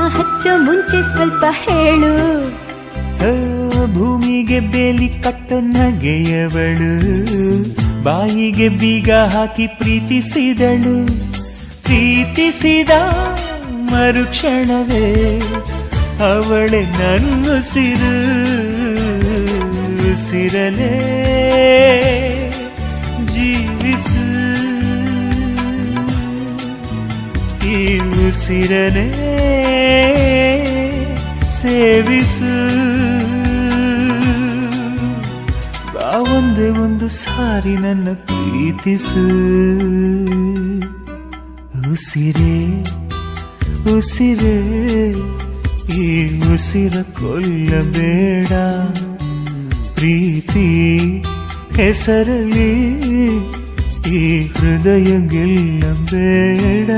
ಹಚ್ಚೋ ಮುಂಚೆ ಸ್ವಲ್ಪ ಹೇಳು. ಭೂಮಿಗೆ ಬೇಲಿ ಕಟ್ಟ ನಗೆಯವಳು, ಬಾಯಿಗೆ ಬೀಗ ಹಾಕಿ ಪ್ರೀತಿಸಿದಳು. ಪ್ರೀತಿಸಿದ ಮರುಕ್ಷಣವೇ ಅವಳೆ ನನ್ನುಸಿರು. ಉಸಿರಲೇ ಜೀವಿಸು, ಈ ಉಸಿರನೇ ಸೇವಿಸು. ಬಾ ಒಂದೇ ಒಂದು ಸಾರಿ ನನ್ನ ಪ್ರೀತಿಸು. ಉಸಿರೇ ಉಸಿರೇ ಈ ಉಸಿರ ಕೊಲ್ಲಬೇಡ. ಪ್ರೀತಿ ಹೆಸರಲಿ ಈ ಹೃದಯ ಗೆಲ್ಲಬೇಡ.